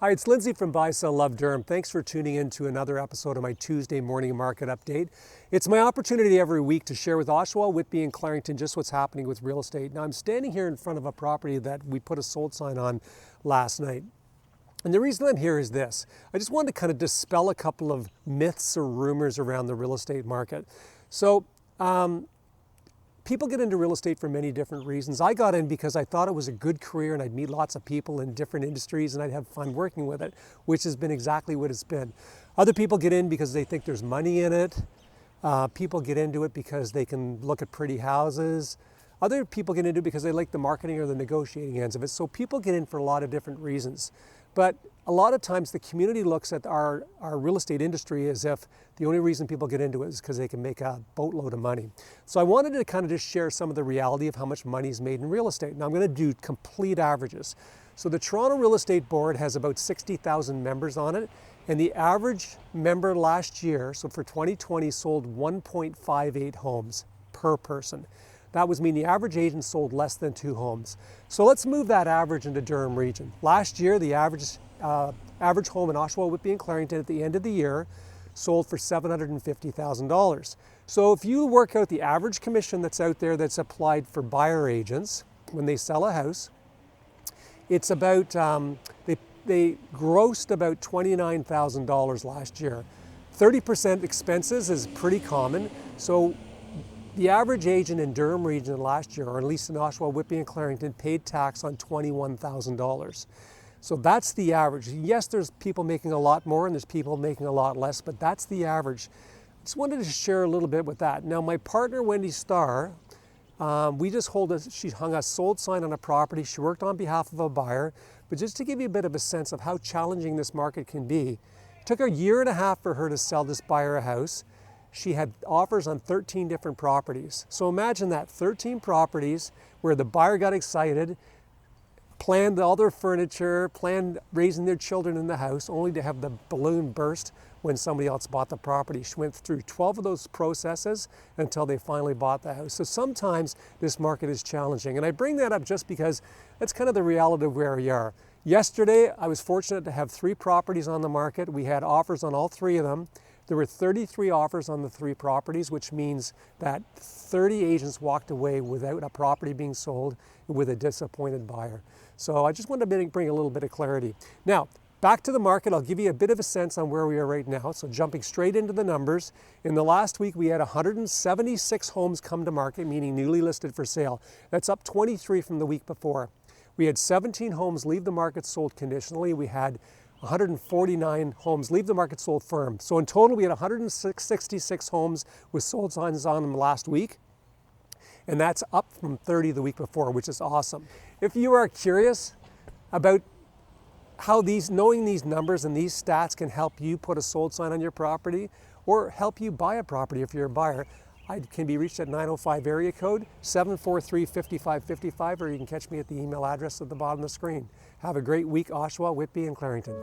Hi, it's Lindsay from Buy, Sell, Love Durham. Thanks for tuning in to another episode of my Tuesday morning market update. It's my opportunity every week to share with Oshawa, Whitby and Clarington just what's happening with real estate. Now I'm standing here in front of a property that we put a sold sign on last night. And the reason I'm here is this. I just wanted to kind of dispel a couple of myths or rumors around the real estate market. So, people get into real estate for many different reasons. I got in because I thought it was a good career and I'd meet lots of people in different industries and I'd have fun working with it, which has been exactly what it's been. Other people get in because they think there's money in it. People get into it because they can look at pretty houses. Other people get into it because they like the marketing or the negotiating ends of it. So people get in for a lot of different reasons. But a lot of times the community looks at our real estate industry as if the only reason people get into it is because they can make a boatload of money. So I wanted to kind of just share some of the reality of how much money is made in real estate. Now I'm going to do complete averages. So the Toronto Real Estate Board has about 60,000 members on it, and the average member last year, so for 2020, sold 1.58 homes per person. That was mean the average agent sold less than 2 homes. So let's move that average into Durham region. Last year, the average home in Oshawa, Whitby and Clarington at the end of the year sold for $750,000. So if you work out the average commission that's out there that's applied for buyer agents when they sell a house, it's about, they grossed about $29,000 last year. 30% expenses is pretty common. So the average agent in Durham region last year, or at least in Oshawa, Whitby and Clarington, paid tax on $21,000. So that's the average. Yes, there's people making a lot more and there's people making a lot less, but that's the average. I just wanted to share a little bit with that. Now my partner, Wendy Starr, she hung a sold sign on a property. She worked on behalf of a buyer, but just to give you a bit of a sense of how challenging this market can be, it took a year and a half for her to sell this buyer a house. She had offers on 13 different properties. So imagine that, 13 properties where the buyer got excited, planned all their furniture, planned raising their children in the house, only to have the balloon burst when somebody else bought the property. She went through 12 of those processes until they finally bought the house. So sometimes this market is challenging. And I bring that up just because that's kind of the reality of where we are. Yesterday, I was fortunate to have 3 properties on the market. We had offers on all 3 of them. There were 33 offers on the 3 properties, which means that 30 agents walked away without a property being sold with a disappointed buyer. So I just wanted to bring a little bit of clarity. Now, back to the market, I'll give you a bit of a sense on where we are right now. So jumping straight into the numbers, in the last week we had 176 homes come to market, meaning newly listed for sale. That's up 23 from the week before. We had 17 homes leave the market sold conditionally. We had 149 homes leave the market sold firm. So in total, we had 166 homes with sold signs on them last week. And that's up from 30 the week before, which is awesome. If you are curious about how knowing these numbers and these stats can help you put a sold sign on your property or help you buy a property if you're a buyer, I can be reached at 905 area code 743-5555, or you can catch me at the email address at the bottom of the screen. Have a great week, Oshawa, Whitby and Clarington.